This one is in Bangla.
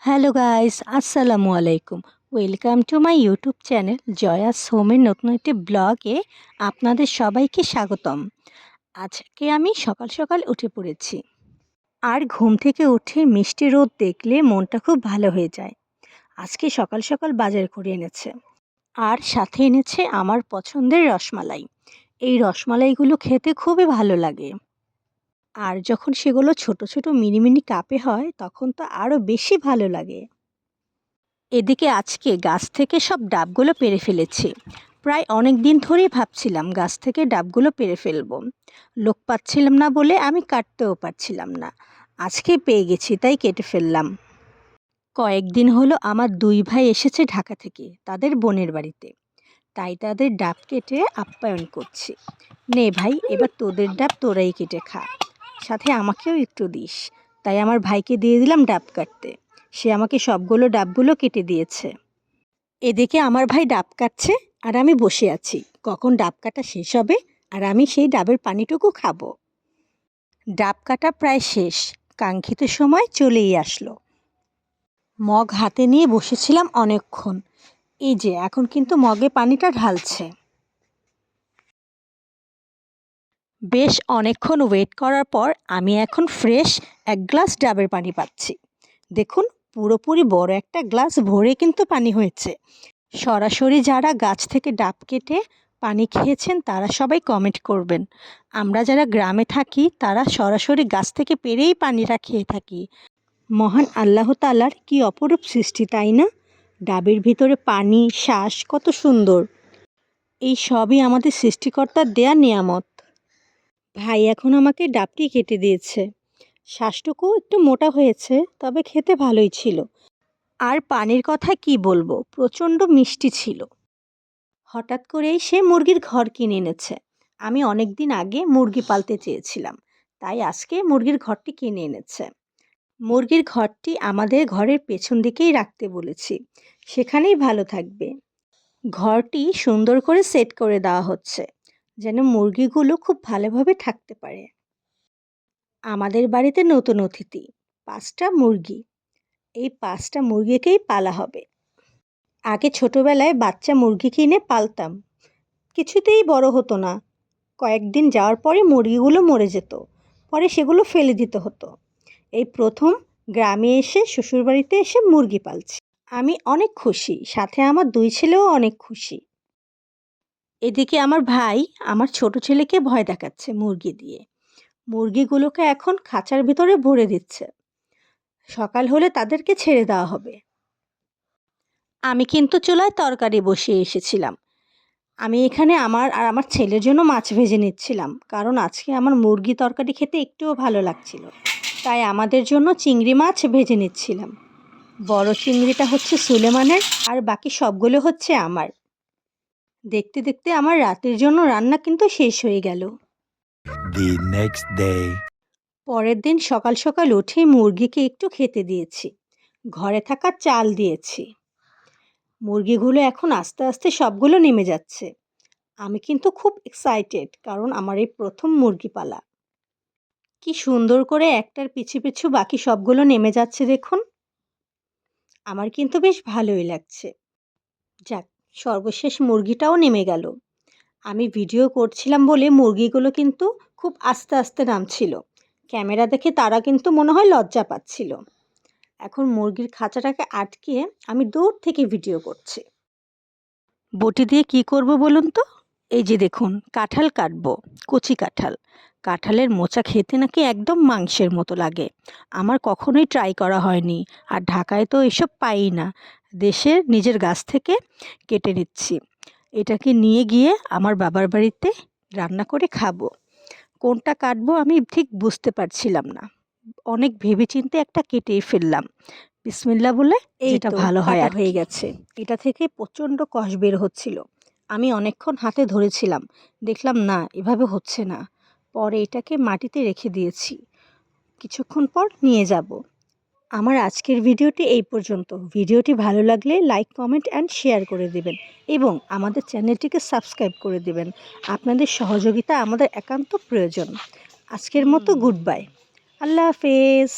হ্যালো গাইস, আসসালামু আলাইকুম। Welcome to my YouTube channel জয়াস হোমের নতুন একটি ব্লগে আপনাদের সবাইকে স্বাগতম। আজকে আমি সকাল সকাল উঠে পড়েছি, আর ঘুম থেকে উঠে মিষ্টি রোদ দেখলে মনটা খুব ভালো হয়ে যায়। আজকে সকাল সকাল বাজার করে এনেছে, আর সাথে এনেছে আমার পছন্দের রসমালাই। এই রসমালাইগুলো খেতে খুবই ভালো লাগে, আর যখন সেগুলো ছোট ছোট মিনি মিনি কাপে হয় তখন তো আরও বেশি ভালো লাগে। এদিকে আজকে গাছ থেকে সব ডাবগুলো পেড়ে ফেলেছি। প্রায় অনেক দিন ধরেই ভাবছিলাম গাছ থেকে ডাবগুলো পেড়ে ফেলব, লোক পাচ্ছিলাম না বলে আমি কাটতেও পারছিলাম না। আজকে পেয়ে গেছি, তাই কেটে ফেললাম। কয়েকদিন হলো আমার দুই ভাই এসেছে ঢাকা থেকে তাদের বোনের বাড়িতে, তাই তাদের ডাব কেটে আপ্যায়ন করছি। নে ভাই, এবার তোদের ডাব তোরাই কেটে খা, সাথে আমাকেও একটু দিস। তাই আমার ভাইকে দিয়ে দিলাম ডাব কাটতে, সে আমাকে সবগুলো ডাবগুলো কেটে দিয়েছে। এদিকে আমার ভাই ডাব কাটছে, আর আমি বসে আছি কখন ডাব কাটা শেষ হবে আর আমি সেই ডাবের পানিটুকু খাবো। ডাব কাটা প্রায় শেষ, কাঙ্ক্ষিত সময় চলেই আসলো। মগ হাতে নিয়ে বসেছিলাম অনেকক্ষণ, এই যে এখন কিন্তু মগে পানিটা ঢালছে। বেশ অনেকক্ষণ ওয়েট করার পর আমি এখন ফ্রেশ এক গ্লাস ডাবের পানি পাচ্ছি। দেখুন, পুরোপুরি বড় একটা গ্লাস ভরে কিন্তু পানি হয়েছে। সরাসরি যারা গাছ থেকে ডাব কেটে পানি খেয়েছেন তারা সবাই কমেন্ট করবেন। আমরা যারা গ্রামে থাকি তারা সরাসরি গাছ থেকে পেড়েই পানিটা খেয়ে থাকি। মহান আল্লাহ তাআলার কি অপরূপ সৃষ্টি, তাই না? ডাবের ভিতরে পানি, শ্বাস, কত সুন্দর। এই সবই আমাদের সৃষ্টিকর্তার দেয়া নিয়ামত। ভাই এখন আমাকে ডাবটি কেটে দিয়েছে। শ্বাসটুকু একটু মোটা হয়েছে, তবে খেতে ভালোই ছিল। আর পানির কথা কি বলবো, প্রচণ্ড মিষ্টি ছিল। হঠাৎ করেই সে মুরগির ঘর কিনে এনেছে। আমি অনেক দিন আগে মুরগি পালতে চেয়েছিলাম, তাই আজকে মুরগির ঘরটি কিনে এনেছে। মুরগির ঘরটি আমাদের ঘরের পেছন দিকেই রাখতে বলেছি, সেখানেই ভালো থাকবে। ঘরটি সুন্দর করে সেট করে দেওয়া হচ্ছে, যেন মুরগিগুলো খুব ভালোভাবে থাকতে পারে। আমাদের বাড়িতে নতুন অতিথি, 5টা মুরগি। এই 5টা মুরগিকেই পালা হবে। আগে ছোটবেলায় বাচ্চা মুরগি কিনে পালতাম, কিছুতেই বড় হতো না। কয়েকদিন যাওয়ার পরে মুরগিগুলো মরে যেত, পরে সেগুলো ফেলে দিতে হতো। এই প্রথম গ্রামে এসে শ্বশুরবাড়িতে এসে মুরগি পালছি। আমি অনেক খুশি, সাথে আমার 2 ছেলেও অনেক খুশি। এদিকে আমার ভাই আমার ছোট ছেলেকে ভয় দেখাচ্ছে মুরগি দিয়ে। মুরগিগুলোকে এখন খাঁচার ভিতরে ভরে দিচ্ছে, সকাল হলে তাদেরকে ছেড়ে দেওয়া হবে। আমি কিন্তু চুলায় তরকারি বসিয়ে এসেছিলাম। আমি এখানে আমার আর আমার ছেলের জন্য মাছ ভেজে নিচ্ছিলাম, কারণ আজকে আমার মুরগি তরকারি খেতে একটুও ভালো লাগছিল, তাই আমাদের জন্য চিংড়ি মাছ ভেজে নিচ্ছিলাম। বড় চিংড়িটা হচ্ছে সুলেমানের, আর বাকি সবগুলো হচ্ছে আমার। দেখতে দেখতে আমার রাতের জন্য রান্না কিন্তু শেষ হয়ে গেল। The next day. পরের দিন সকাল সকাল উঠে মুরগিকে একটু খেতে দিয়েছি, ঘরে থাকা চাল দিয়েছি। মুরগিগুলো এখন আস্তে আস্তে সবগুলো নেমে যাচ্ছে। আমি কিন্তু খুব এক্সাইটেড, কারণ আমার এই প্রথম মুরগি পালা। কি সুন্দর করে একটার পিছু পিছু বাকি সবগুলো নেমে যাচ্ছে দেখুন। আমার কিন্তু বেশ ভালোই লাগছে। যাক, সর্বশেষ মুরগিটাও নেমে গেল। আমি ভিডিও করছিলাম বলে মুরগিগুলো কিন্তু খুব আস্তে আস্তে নামছিল। ক্যামেরা দেখে তারা কিন্তু মনে হয় লজ্জা পাচ্ছিল। এখন মুরগির খাঁচাটাকে আটকে আমি দূর থেকে ভিডিও করছি। বটি দিয়ে কি করব বলুন তো? এই যে দেখুন, কাঁঠাল কাটবো, কচি কাঁঠাল। কাঁঠালের মোচা খেতে নাকি একদম মাংসের মতো লাগে। আমার কখনোই ট্রাই করা হয়নি, আর ঢাকায় তো এসব পাই না। দেশের নিজের গাছ থেকে কেটে নিচ্ছি। এটাকে নিয়ে গিয়ে আমার বাবার বাড়িতে রান্না করে খাবো। কোনটা কাটবো আমি ঠিক বুঝতে পারছিলাম না, অনেক ভেবেচিন্তে একটা কেটেই ফেললাম। বিসমিল্লাহ বলে, যেটা ভালো হয় আর হয়ে গেছে। এটা থেকে প্রচণ্ড কষ বের হচ্ছিল। আমি অনেকক্ষণ হাতে ধরেছিলাম, দেখলাম না, এভাবে হচ্ছে না। পরে এটাকে মাটিতে রেখে দিয়েছি, কিছুক্ষণ পর নিয়ে যাব। আমার আজকের ভিডিওটি এই পর্যন্ত। ভিডিওটি ভালো লাগলে লাইক, কমেন্ট অ্যান্ড শেয়ার করে দেবেন, এবং আমাদের চ্যানেলটিকে সাবস্ক্রাইব করে দেবেন। আপনাদের সহযোগিতা আমাদের একান্ত প্রয়োজন। আজকের মতো গুড বাই, আল্লাহ হাফেজ।